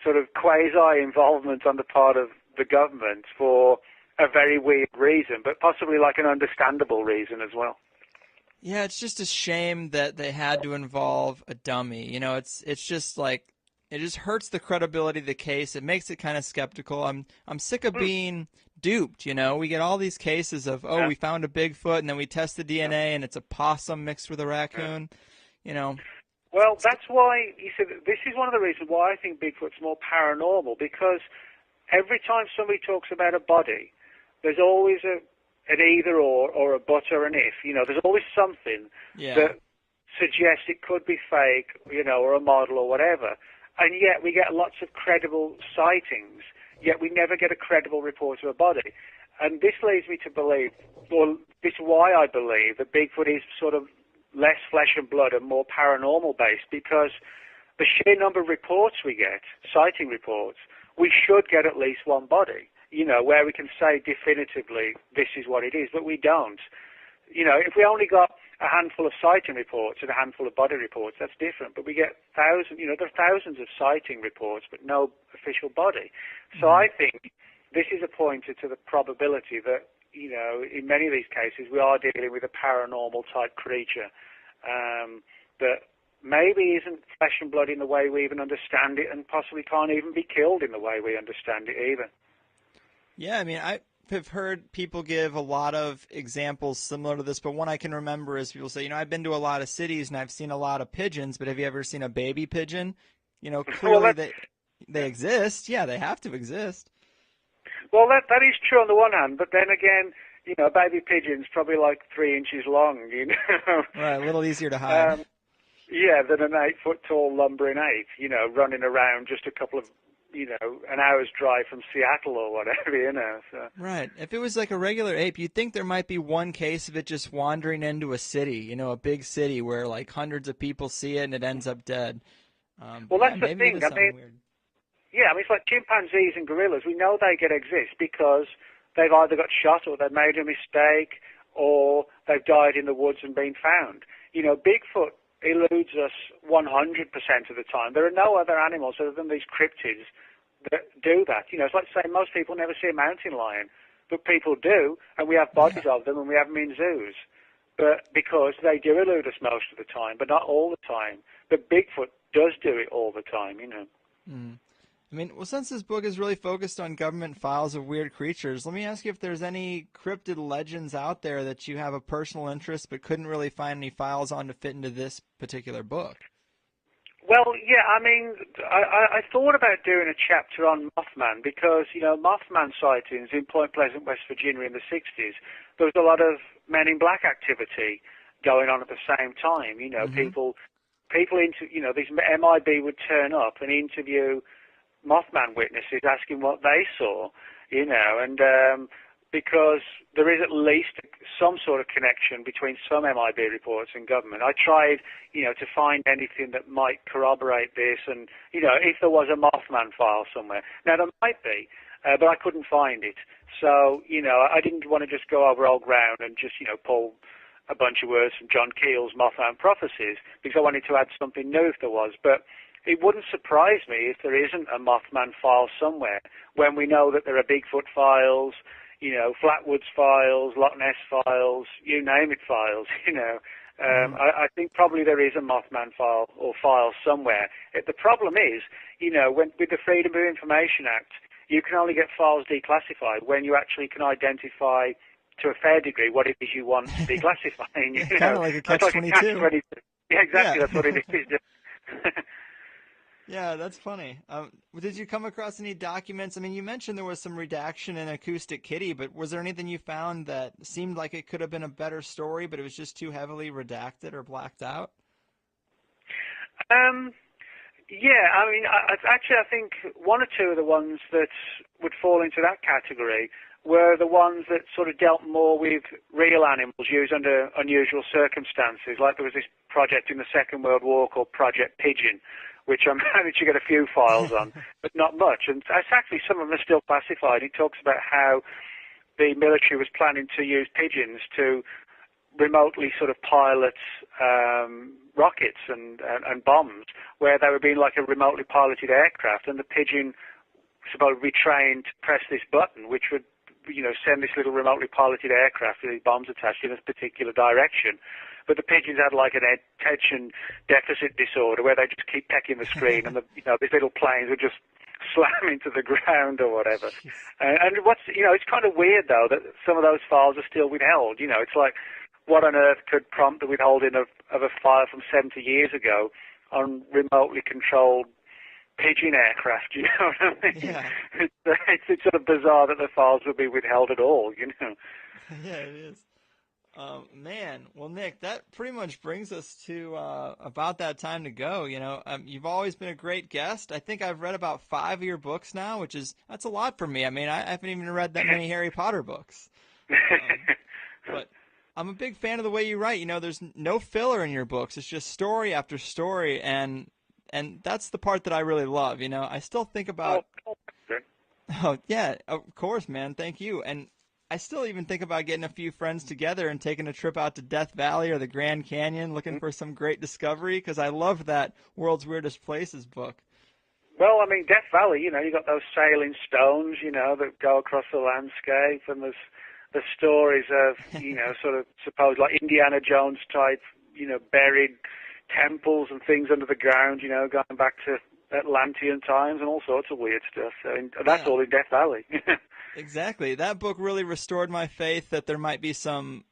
sort of quasi-involvement on the part of the government for a very weird reason, but possibly like an understandable reason as well. Yeah, it's just a shame that they had to involve a dummy. It's just like, it just hurts the credibility of the case. It makes it kind of skeptical. I'm sick of being duped, We get all these cases of, we found a Bigfoot, and then we test the DNA, and it's a possum mixed with a raccoon, Well, that's why, this is one of the reasons why I think Bigfoot's more paranormal, because every time somebody talks about a body, there's always an either or a but or an if. There's always something that suggests it could be fake, or a model or whatever. And yet we get lots of credible sightings, yet we never get a credible report of a body. And this leads me to believe, or this is why I believe, that Bigfoot is sort of less flesh and blood and more paranormal based, because the sheer number of reports we get, sighting reports, we should get at least one body, where we can say definitively this is what it is, but we don't. If we only got a handful of sighting reports and a handful of body reports, that's different. But we get thousands, there are thousands of sighting reports, but no official body. So I think this is a pointer to the probability that, in many of these cases, we are dealing with a paranormal type creature that maybe isn't flesh and blood in the way we even understand it, and possibly can't even be killed in the way we understand it either. Yeah, I have heard people give a lot of examples similar to this, but one I can remember is people say, I've been to a lot of cities and I've seen a lot of pigeons, but have you ever seen a baby pigeon? Clearly they exist. Yeah, they have to exist. Well, that is true on the one hand, but then again, a baby pigeon's probably like 3 inches long, Right, a little easier to hide. Than an 8-foot tall lumbering ape, running around just a couple of, an hour's drive from Seattle or whatever, So. Right. If it was like a regular ape, you'd think there might be one case of it just wandering into a city, a big city where like hundreds of people see it and it ends up dead. Well, that's the thing. Weird. Yeah, it's like chimpanzees and gorillas. We know they can exist because they've either got shot or they've made a mistake or they've died in the woods and been found. Bigfoot eludes us 100% of the time. There are no other animals other than these cryptids that do that. It's like saying most people never see a mountain lion, but people do, and we have bodies of them, and we have them in zoos. But because they do elude us most of the time, but not all the time. But Bigfoot does do it all the time, Mm. I mean, well, since this book is really focused on government files of weird creatures, let me ask you if there's any cryptid legends out there that you have a personal interest but couldn't really find any files on to fit into this particular book. Well, yeah, I mean, I thought about doing a chapter on Mothman because, Mothman sightings in Point Pleasant, West Virginia in the 60s, there was a lot of Men in Black activity going on at the same time. People these MIB would turn up and interview Mothman witnesses asking what they saw, and because there is at least some sort of connection between some MIB reports and government. I tried, to find anything that might corroborate this and, if there was a Mothman file somewhere. Now, there might be, but I couldn't find it. So, I didn't want to just go over old ground and just, pull a bunch of words from John Keel's Mothman prophecies because I wanted to add something new if there was. But it wouldn't surprise me if there isn't a Mothman file somewhere when we know that there are Bigfoot files, Flatwoods files, Loch Ness files, you name it files, I think probably there is a Mothman file or files somewhere. The problem is, with the Freedom of Information Act, you can only get files declassified when you actually can identify to a fair degree what it is you want declassifying. Kind of like a catch-22. Yeah, exactly, That's what it is. Yeah, that's funny. Did you come across any documents? I mean, you mentioned there was some redaction in Acoustic Kitty, but was there anything you found that seemed like it could have been a better story, but it was just too heavily redacted or blacked out? Yeah, I mean, I think one or two of the ones that would fall into that category were the ones that sort of dealt more with real animals used under unusual circumstances. Like there was this project in the Second World War called Project Pigeon, which I managed to get a few files on, but not much. And it's actually, some of them are still classified. It talks about how the military was planning to use pigeons to remotely sort of pilot rockets and bombs, where they were being like a remotely piloted aircraft, and the pigeon was supposed to be trained to press this button, which would send this little remotely piloted aircraft with these bombs attached in a particular direction. But the pigeons had like an attention deficit disorder where they just keep pecking the screen and these little planes would just slam into the ground or whatever. And it's kind of weird though that some of those files are still withheld. It's like, what on earth could prompt the withholding of a file from 70 years ago on remotely controlled pigeon aircraft, you know what I mean? Yeah. It's sort of bizarre that the files would be withheld at all, Yeah, it is. Man, well, Nick, that pretty much brings us to about that time to go. You've always been a great guest. I think I've read about 5 of your books now, that's a lot for me. I mean, I haven't even read that many Harry Potter books. But I'm a big fan of the way you write. There's no filler in your books. It's just story after story, and that's the part that I really love. I still think about. Oh yeah, of course, man. Thank you. And I still even think about getting a few friends together and taking a trip out to Death Valley or the Grand Canyon, looking for some great discovery, because I love that World's Weirdest Places book. Well, I mean, Death Valley, you got those sailing stones, that go across the landscape, and there's the stories of, sort of supposed like Indiana Jones type, buried temples and things under the ground, going back to Atlantean times and all sorts of weird stuff. So that's all in Death Valley. Exactly. That book really restored my faith that there might be some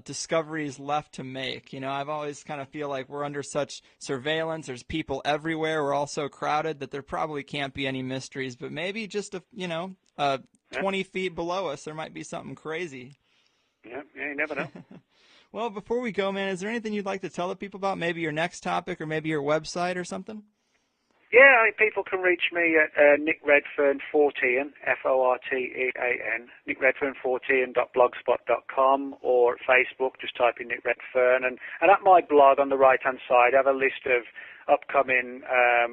discoveries left to make. I've always kind of feel like we're under such surveillance. There's people everywhere. We're all so crowded that there probably can't be any mysteries. But maybe just 20 feet below us, there might be something crazy. Yeah, you never know. Well, before we go, man, is there anything you'd like to tell the people about? Maybe your next topic or maybe your website or something? Yeah, people can reach me at Nick Redfern 14, Fortean, nickredfern14.blogspot.com, or at Facebook, just type in Nick Redfern. And at my blog on the right-hand side, I have a list of upcoming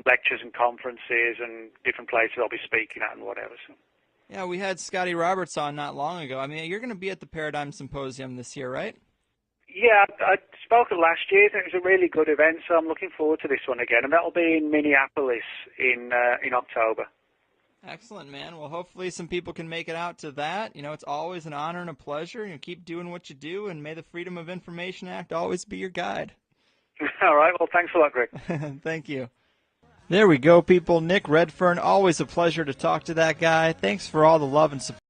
lectures and conferences and different places I'll be speaking at and whatever. So. Yeah, we had Scotty Roberts on not long ago. I mean, you're going to be at the Paradigm Symposium this year, right? Yeah, I spoke last year. It was a really good event, so I'm looking forward to this one again. And that'll be in Minneapolis in October. Excellent, man. Well, hopefully some people can make it out to that. It's always an honor and a pleasure. Keep doing what you do, and may the Freedom of Information Act always be your guide. All right. Well, thanks a lot, Greg. Thank you. There we go, people. Nick Redfern, always a pleasure to talk to that guy. Thanks for all the love and support.